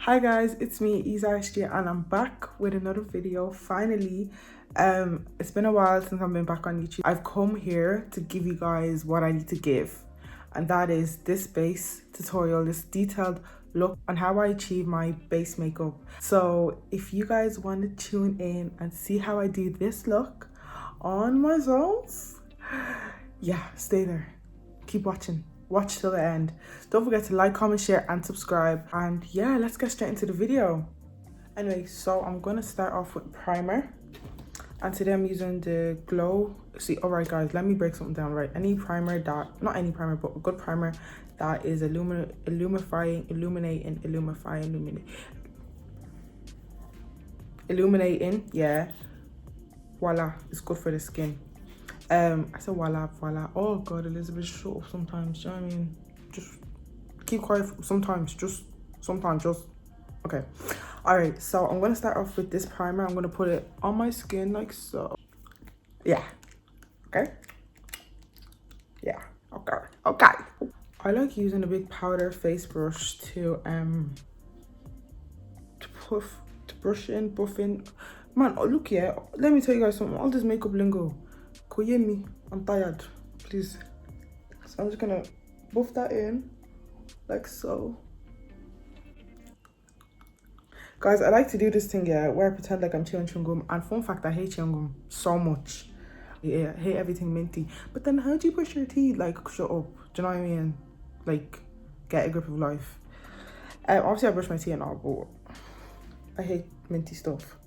Hi guys, it's me Isa and I'm back with another video finally. It's been a while since I've been back on YouTube. I've come here to give you guys what I need to give, and that is this base tutorial, this detailed look on how I achieve my base makeup. So if you guys want to tune in and see how I do this look on myself, yeah, stay there, keep watching. Watch till the end. Don't forget to like, comment, share and subscribe. And yeah, let's get straight into the video. Anyway, so I'm gonna start off with primer, and today I'm using the glow. See, all right guys, let me break something down. Right, any primer that, not any primer, but a good primer that is illuminating, yeah, voila, it's good for the skin. I said voila. Oh god, Elizabeth, shut up sometimes. Do you know what I mean? Just keep quiet sometimes. Just okay. All right, so I'm gonna start off with this primer. I'm gonna put it on my skin like so. Yeah. Okay. Yeah. Okay. I like using a big powder face brush to brush in, buff in. Man, oh, look here. Let me tell you guys something. All this makeup lingo. Could you hear me? I'm tired, please. So I'm just gonna buff that in like so. Guys, I like to do this thing, yeah, where I pretend like I'm chewing chewing gum. And fun fact, I hate chewing gum so much. Yeah, I hate everything minty. But then how do you brush your teeth? Like, shut up. Do you know what I mean? Like, get a grip of life. Obviously I brush my teeth and all, but I hate minty stuff.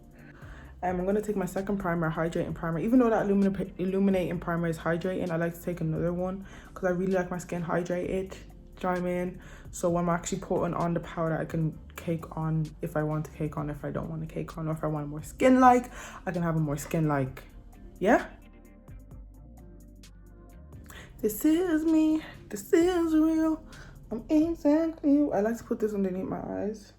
I'm gonna take my second primer, hydrating primer. Even though that illuminating primer is hydrating, I like to take another one because I really like my skin hydrated. Do you know what I mean? So when I'm actually putting on the powder, I can cake on if I want to cake on, if I don't want to cake on, or if I want more skin like, I can have a more skin like. Yeah. This is me. This is real. I'm exactly. I like to put this underneath my eyes.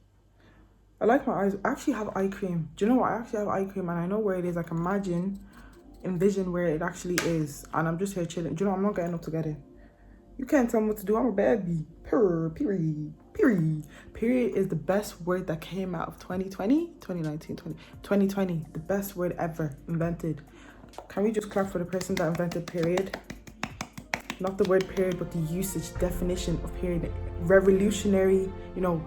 I like my eyes. I actually have eye cream. Do you know what? I actually have eye cream and I know where it is. Like, envision where it actually is. And I'm just here chilling. Do you know, I'm not getting up to get it. You can't tell me what to do. I'm a baby. Period is the best word that came out of 2020. The best word ever invented. Can we just clap for the person that invented period? Not the word period, but the usage, definition of period. Revolutionary, you know,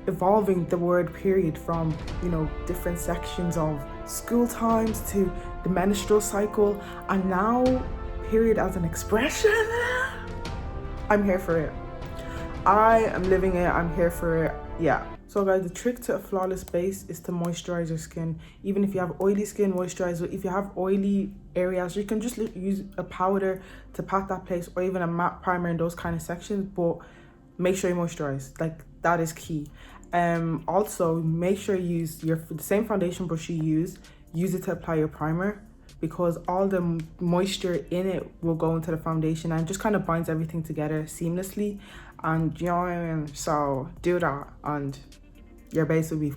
evolving the word period from, you know, different sections of school times to the menstrual cycle, and now period as an expression. I'm here for it. I am living it. I'm here for it. Yeah. So guys, the trick to a flawless base is to moisturize your skin. Even if you have oily skin, moisturize it. If you have oily areas, you can just use a powder to pat that place, or even a matte primer in those kind of sections, but make sure you moisturize. Like, that is key. Also make sure you use the same foundation brush you use it to apply your primer, because all the moisture in it will go into the foundation and just kind of binds everything together seamlessly. And you know what I mean? So do that and your base will be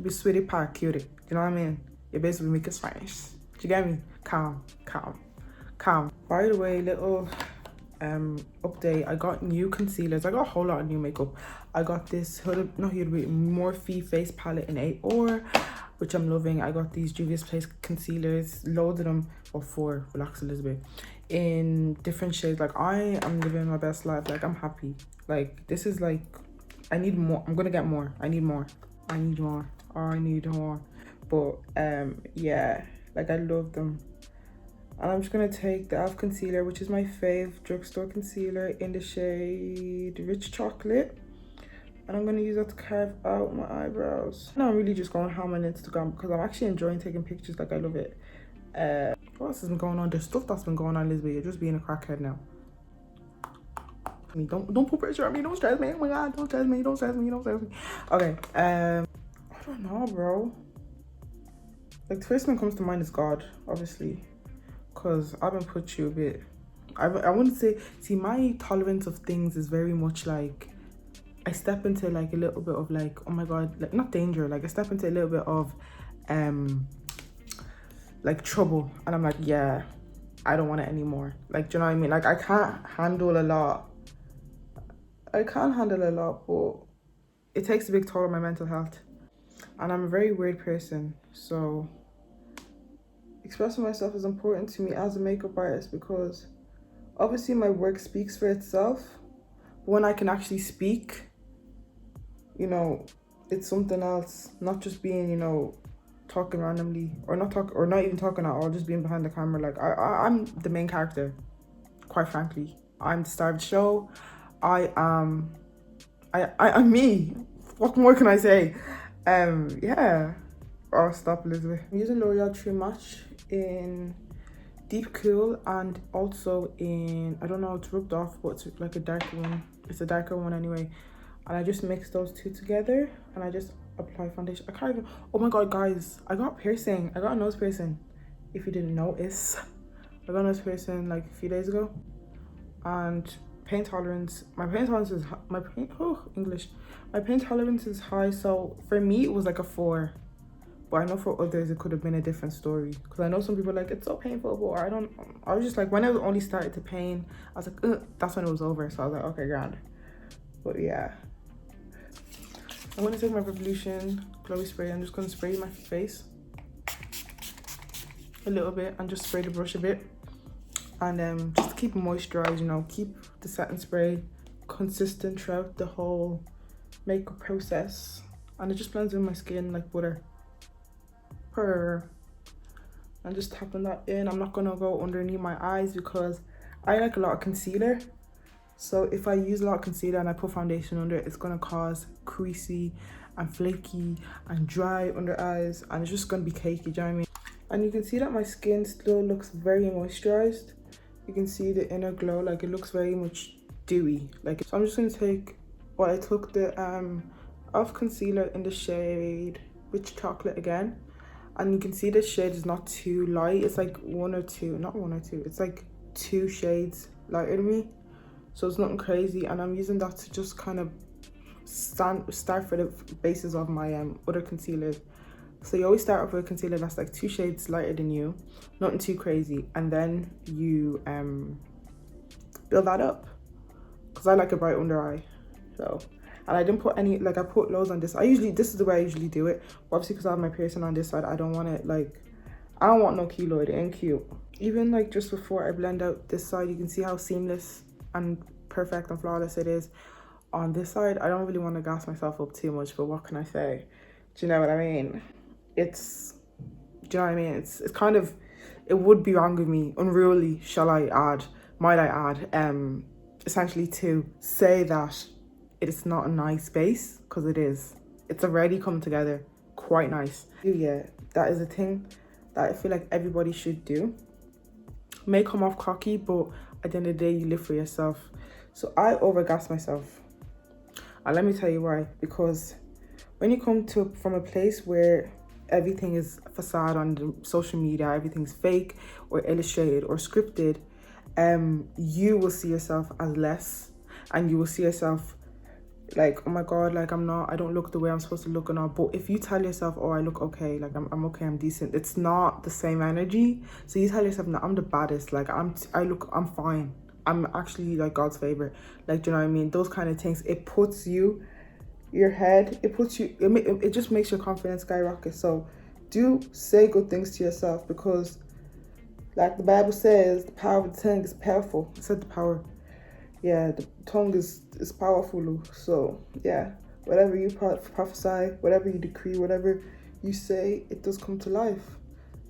sweetie pie cutie. You know what I mean? Your base will be making Spanish. Do you get me? Calm. By the way, little update, I got new concealers. I got a whole lot of new makeup. I got this Morphe face palette in 8or, which I'm loving. I got these Juvias place concealers, loads of them, or 4, relax Elizabeth, in different shades. Like, I am living my best life. Like, I'm happy. Like, this is like, I need more. I'm gonna get more. I need more. But yeah, like, I love them. And I'm just gonna take the e.l.f. concealer, which is my fave drugstore concealer, in the shade Rich Chocolate. And I'm gonna use that to carve out my eyebrows. Now I'm really just going ham on Instagram because I'm actually enjoying taking pictures. Like, I love it. What else has been going on? There's stuff that's been going on, Elizabeth. You're just being a crackhead now. I mean, don't put pressure on me. Don't stress me. Oh my god, don't stress me. Okay. I don't know, bro. Like, the first thing that comes to mind is God, obviously. Because I've been put you a bit, I wouldn't say, see, my tolerance of things is very much like, I step into like a little bit of like, oh my god, like, not danger, like I step into a little bit of like trouble, and I'm like, yeah, I don't want it anymore. Like, do you know what I mean? Like, I can't handle a lot, but it takes a big toll on my mental health. And I'm a very weird person, so expressing myself is important to me as a makeup artist, because obviously my work speaks for itself. But when I can actually speak, you know, it's something else. Not just being, you know, talking randomly, or not even talking at all, just being behind the camera. Like I'm the main character, quite frankly. I'm the star of the show. I'm me. What more can I say? Yeah. Oh, stop, Elizabeth. I'm using L'Oreal True Match in Deep Cool, and also in, I don't know, it's rubbed off, but it's like a darker one. It's a darker one anyway. And I just mix those two together, and I just apply foundation. I can't even, oh my god, guys, I got piercing. I got a nose piercing, if you didn't notice. I got a nose piercing like a few days ago. And pain tolerance, my pain tolerance is my pain tolerance is high, so for me it was like a 4, but I know for others it could have been a different story, because I know some people are like, it's so painful, but I was just like, when I only started to pain, I was like, ugh, that's when it was over. So I was like, okay, grand. But yeah, I'm gonna take my Revolution glowy spray. I'm just gonna spray my face a little bit and just spray the brush a bit, and just to keep it moisturized, you know, keep the setting spray consistent throughout the whole makeup process, and it just blends in my skin like butter. I'm just tapping that in. I'm not gonna go underneath my eyes because I like a lot of concealer, so if I use a lot of concealer and I put foundation under it, it's gonna cause creasy and flaky and dry under eyes, and it's just gonna be cakey, do you know what I mean? And you can see that my skin still looks very moisturized. You can see the inner glow, like it looks very much dewy. Like, so I'm just gonna take, well, I took the e.l.f. concealer in the shade Rich Chocolate again, and you can see the shade is not too light. It's like it's like 2 shades lighter than me, so it's nothing crazy. And I'm using that to just kind of start for the bases of my other concealers. So you always start off with a concealer that's like 2 shades lighter than you, nothing too crazy, and then you build that up, because I like a bright under eye. So, and I didn't put any, like, I put loads on this. This is the way I usually do it, but obviously because I have my piercing on this side, I don't want it, like, I don't want no keloid. It ain't cute. Even like just before I blend out this side, you can see how seamless and perfect and flawless it is on this side. I don't really want to gas myself up too much, but what can I say? Do you know what I mean? Do you know what I mean? It's kind of, it would be wrong of me, unruly, might I add, essentially to say that it's not a nice base, because it is. It's already come together quite nice. Yeah, that is a thing that I feel like everybody should do. May come off cocky, but at the end of the day, you live for yourself. So I overgas myself, and let me tell you why. Because when you come from a place where everything is facade on the social media, everything's fake or illustrated or scripted, you will see yourself as less, and you will see yourself like, oh my god, like I don't look the way I'm supposed to look and all. But if you tell yourself, oh, I look okay, like I'm okay, I'm decent, it's not the same energy. So you tell yourself, no, I'm the baddest, like I'm fine, I'm actually like God's favorite, like, do you know what I mean? Those kind of things, it puts you, it just makes your confidence skyrocket. So do say good things to yourself, because like the Bible says, the power of the tongue is powerful. It said the power, yeah, the tongue is powerful. So yeah, whatever you prophesy, whatever you decree, whatever you say, it does come to life.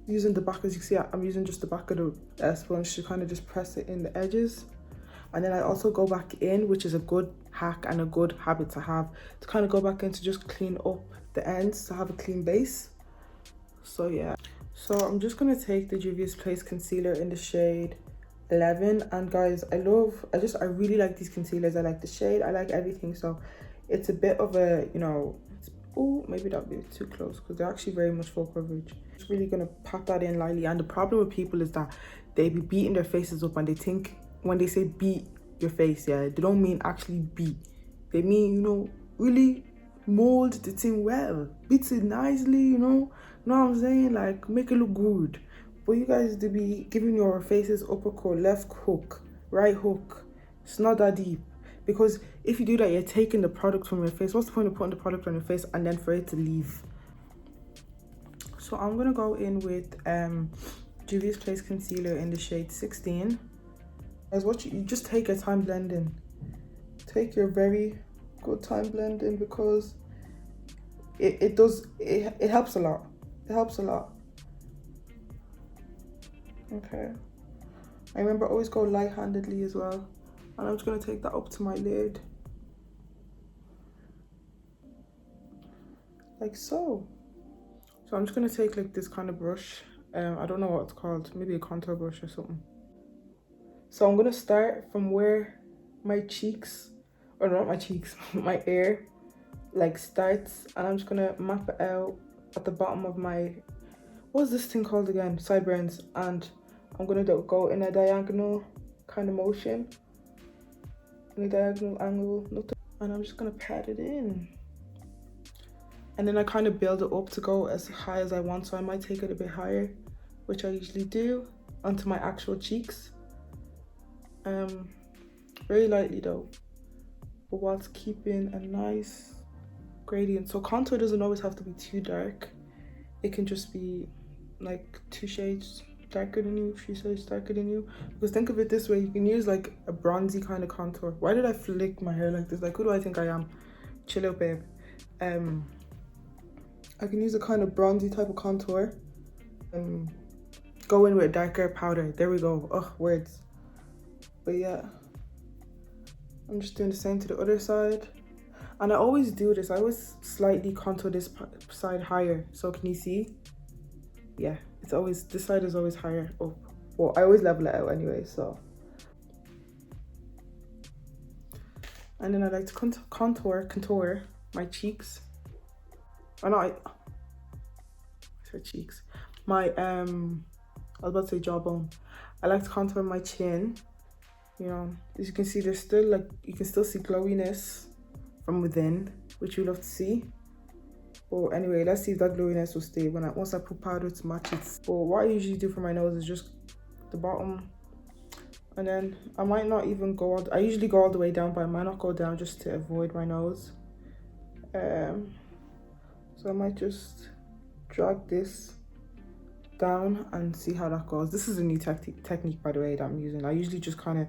Using the back, as you see, I'm using just the back of the sponge to kind of just press it in the edges. And then I also go back in, which is a good hack and a good habit to have, to kind of go back in to just clean up the ends, to have a clean base. So yeah, so I'm just gonna take the Juvias Place concealer in the shade 11. And guys, I really like these concealers. I like the shade, I like everything. So it's a bit of a, you know, oh, maybe that'll be too close, because they're actually very much full coverage. Just really gonna pat that in lightly. And the problem with people is that they be beating their faces up, and they think when they say beat your face, yeah, they don't mean actually beat. They mean, you know, really mold the thing well, beat it nicely, you know what I'm saying? Like, make it look good. But you guys to be giving your faces uppercut, left hook, right hook. It's not that deep. because if you do that, you're taking the product from your face. What's the point of putting the product on your face and then for it to leave? So I'm gonna go in with Juvia's Place Concealer in the shade 16. As what you just take your time blending. Take your very good time blending, because it helps a lot. It helps a lot. Okay. I remember always go light-handedly as well. And I'm just gonna take that up to my lid. Like so. So I'm just gonna take like this kind of brush. I don't know what it's called, maybe a contour brush or something. So I'm gonna start from where my cheeks, or not my cheeks, my ear like starts, and I'm just gonna map it out at the bottom of my, what's this thing called again? Sideburns. And I'm gonna go in a diagonal kind of motion, in a diagonal angle, and I'm just gonna pat it in. And then I kind of build it up to go as high as I want, so I might take it a bit higher, which I usually do, onto my actual cheeks. Very lightly though, but whilst keeping a nice gradient. So contour doesn't always have to be too dark. It can just be like 2 shades darker than you, 3 shades darker than you. Because think of it this way, you can use like a bronzy kind of contour. Why did I flick my hair like this? Like, who do I think I am? Chill out, babe. I can use a kind of bronzy type of contour. Go in with a darker powder. There we go. Oh, words. But yeah, I'm just doing the same to the other side. And I always do this. I always slightly contour this side higher. So can you see? Yeah, it's always, this side is always higher up. Well, I always level it out anyway, so. And then I like to contour my cheeks. Oh no, I said cheeks. My, I was about to say jawbone. I like to contour my chin. You know, as you can see, there's still like, you can still see glowiness from within, which you love to see. But anyway, let's see if that glowiness will stay once I put powder to match it. But what I usually do for my nose is just the bottom, and then I might not even go all, I usually go all the way down, but I might not go down just to avoid my nose. So I might just drag this down and see how that goes. This is a new technique, by the way, that I'm using. I usually just kind of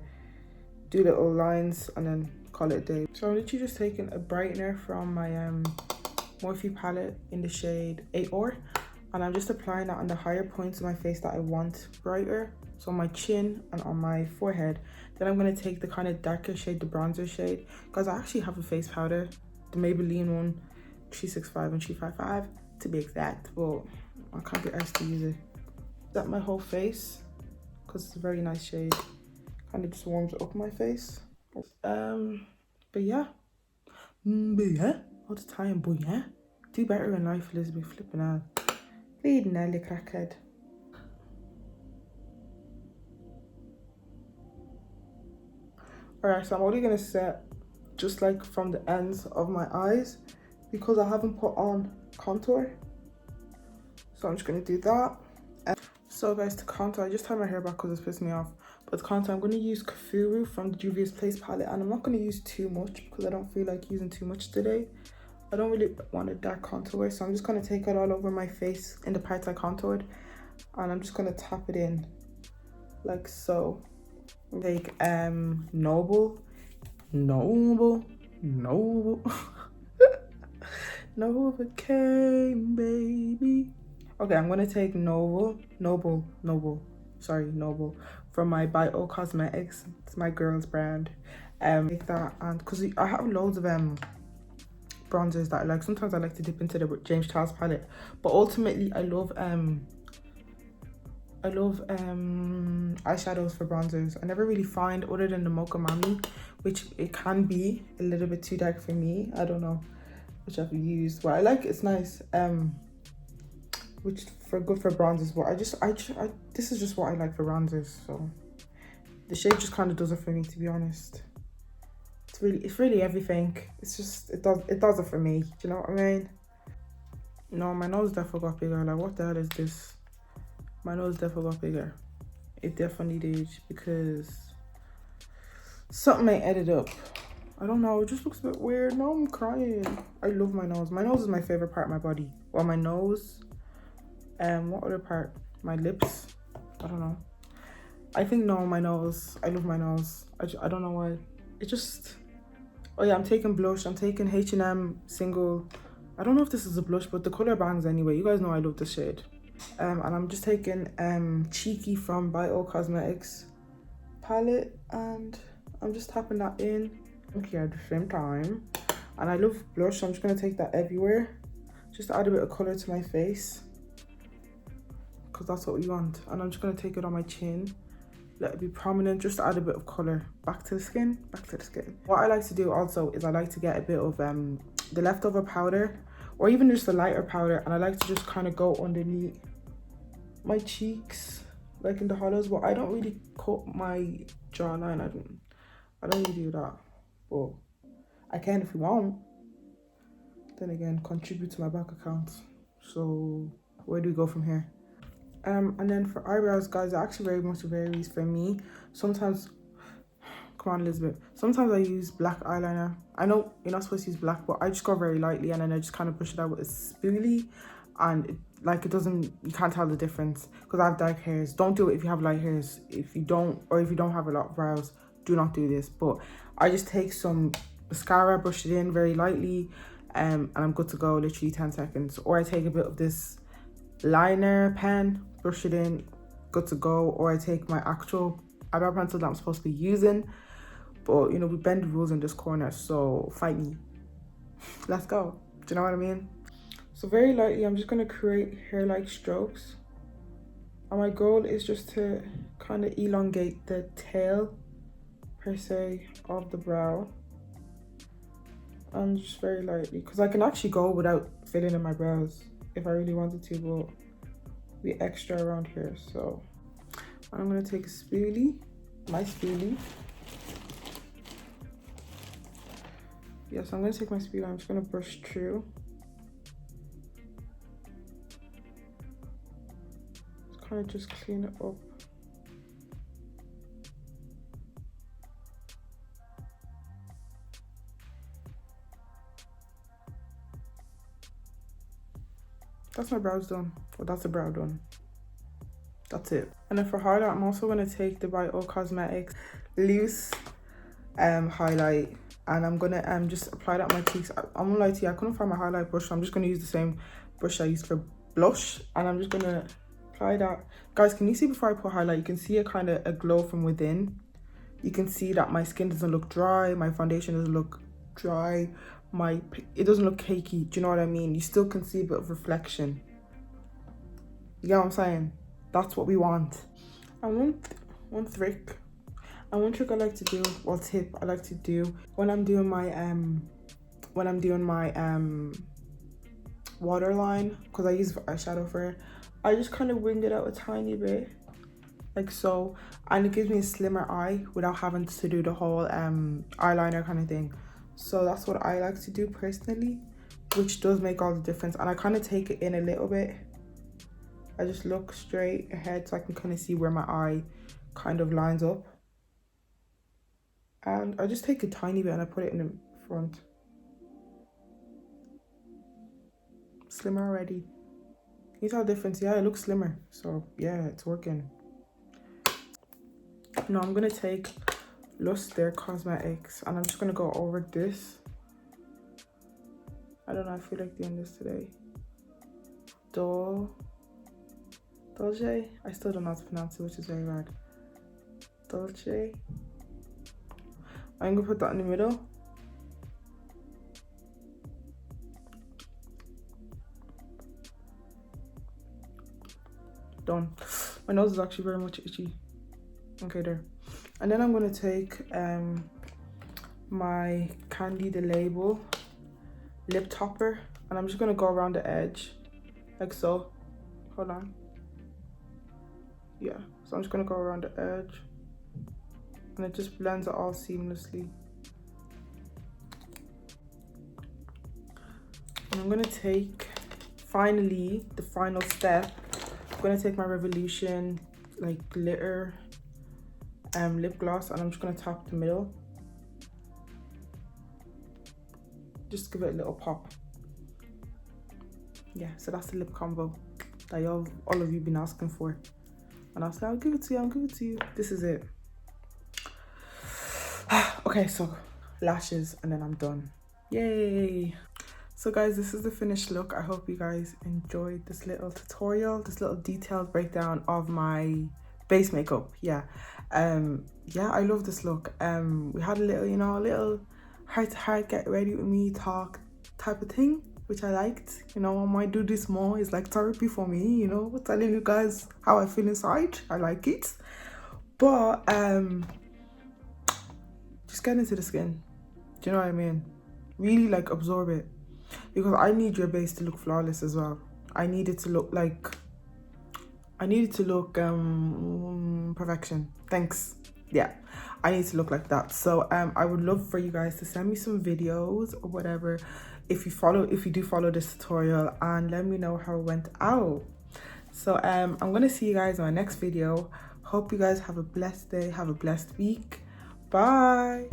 do little lines and then call it a day. So I'm literally just taking a brightener from my Morphe palette in the shade 8or, and I'm just applying that on the higher points of my face that I want brighter. So on my chin and on my forehead. Then I'm going to take the kind of darker shade, the bronzer shade, because I actually have a face powder, the Maybelline one, 365 and 355 to be exact, but I can't get asked to use it. That my whole face, because it's a very nice shade. Kind of just warms up my face. But yeah, all the time, but yeah, do better in life, Elizabeth, flipping out. Bleeding out, you crackhead. Alright, so I'm only gonna set just like from the ends of my eyes because I haven't put on contour. So I'm just gonna do that. So guys, to contour, I just tied my hair back because it's pissed me off. But to contour, I'm gonna use Kufuru from the Juvia's Place palette, and I'm not gonna use too much because I don't feel like using too much today. I don't really want a dark contour, so I'm just gonna take it all over my face in the parts I contoured, and I'm just gonna tap it in like so. Like noble Novocaine, baby. Okay, I'm gonna take noble from my Bio Cosmetics. It's my girl's brand. Like that, and because I have loads of bronzers that I like. Sometimes I like to dip into the James Charles palette, but ultimately I love eyeshadows for bronzers. I never really find, other than the Mocha Mami, which it can be a little bit too dark for me. I don't know which I've used, but I like it's nice. Which for good for bronzers, but I this is just what I like for bronzers. So the shade just kind of does it for me, to be honest. It's really everything. It's just it does it for me. Do you know what I mean? No, my nose definitely got bigger. Like, what the hell is this? My nose definitely got bigger. It definitely did, because something I edited up. I don't know, it just looks a bit weird. Now I'm crying. I love my nose. My nose is my favorite part of my body. Well, my nose. What other part? My lips. I don't know. I think no, my nose. I love my nose. I don't know why. It just. Oh yeah, I'm taking blush. I'm taking H&M single. I don't know if this is a blush, but the color bangs anyway. You guys know I love this shade. And I'm just taking Cheeky from Bio Cosmetics palette, and I'm just tapping that in here at the same time. And I love blush, so I'm just gonna take that everywhere, just to add a bit of color to my face, because that's what we want. And I'm just gonna take it on my chin, let it be prominent, just to add a bit of color. Back to the skin, back to the skin. What I like to do also is I like to get a bit of the leftover powder, or even just a lighter powder, and I like to just kind of go underneath my cheeks, like in the hollows. But I don't really cut my jawline. I don't really do that, but I can if you want. Then again, contribute to my bank account. So where do we go from here? And then for eyebrows, guys, it actually very much varies for me. Sometimes, come on Elizabeth, sometimes I use black eyeliner. I know you're not supposed to use black, but I just go very lightly, and then I just kind of push it out with a spoolie, and it doesn't, you can't tell the difference because I have dark hairs. Don't do it if you have light hairs. If you don't, or if you don't have a lot of brows, do not do this. But I just take some mascara, brush it in very lightly, and I'm good to go, literally 10 seconds. Or I take a bit of this liner pen, brush it in, good to go. Or I take my actual eyebrow pencil that I'm supposed to be using, but you know, we bend the rules in this corner, so fight me. Let's go. Do you know what I mean? So very lightly, I'm just going to create hair-like strokes. And my goal is just to kind of elongate the tail, per se, of the brow. And just very lightly, because I can actually go without filling in my brows if I really wanted to, but be extra around here. So I'm going to take a spoolie, my spoolie. Yeah, so I'm going to take my spoolie, I'm just going to brush through. Kind of just clean it up. That's my brows done. Well, that's the brow done. That's it. And then for highlight, I'm also going to take the Bio Cosmetics loose highlight, and I'm going to just apply that on my cheeks. I'm gonna lie to you, I couldn't find my highlight brush, so I'm just going to use the same brush I used for blush, and I'm just going to apply that. Guys, can you see before I put highlight, you can see a kind of a glow from within. You can see that my skin doesn't look dry, my foundation doesn't look dry, it doesn't look cakey. Do you know what I mean? You still can see a bit of reflection. You get what I'm saying? That's what we want. And one trick I like to do, or tip I like to do when I'm doing my waterline, because I use eyeshadow for it, I just kind of wing it out a tiny bit, like so, and it gives me a slimmer eye without having to do the whole eyeliner kind of thing. So that's what I like to do personally, which does make all the difference. And I kind of take it in a little bit. I just look straight ahead so I can kind of see where my eye kind of lines up. And I just take a tiny bit and I put it in the front. Slimmer already. You tell the difference? Yeah, it looks slimmer. So yeah, it's working. Now I'm gonna take Lustré Cosmetics, and I'm just gonna go over this. I don't know, I feel like doing this today. Dulcé? I still don't know how to pronounce it, which is very bad. Dulcé. I'm gonna put that in the middle. Done. My nose is actually very much itchy. Okay, there. And then I'm gonna take my Candy the Label lip topper, and I'm just gonna go around the edge like so. Hold on. Yeah, so I'm just gonna go around the edge, and it just blends it all seamlessly. And I'm gonna take, finally, the final step. I'm gonna take my Revolution like glitter lip gloss, and I'm just gonna tap the middle. just give it a little pop. Yeah, so that's the lip combo that all of you been asking for. And I'll say, I'll give it to you. This is it. Okay, so lashes and then I'm done. Yay. So guys, this is the finished look. I hope you guys enjoyed this little tutorial, this little detailed breakdown of my base makeup. Yeah, I love this look. We had a little, you know, a little heart to heart, get ready with me talk type of thing, which I liked. You know, I might do this more. It's like therapy for me, you know, telling you guys how I feel inside. I like it. But just get into the skin. Do you know what I mean? Really like absorb it, because I need your base to look flawless as well. I need it to look like, perfection. Thanks. Yeah, I need to look like that. So I would love for you guys to send me some videos or whatever if you do follow this tutorial, and let me know how it went out. So I'm gonna see you guys in my next video. Hope you guys have a blessed day, have a blessed week. Bye.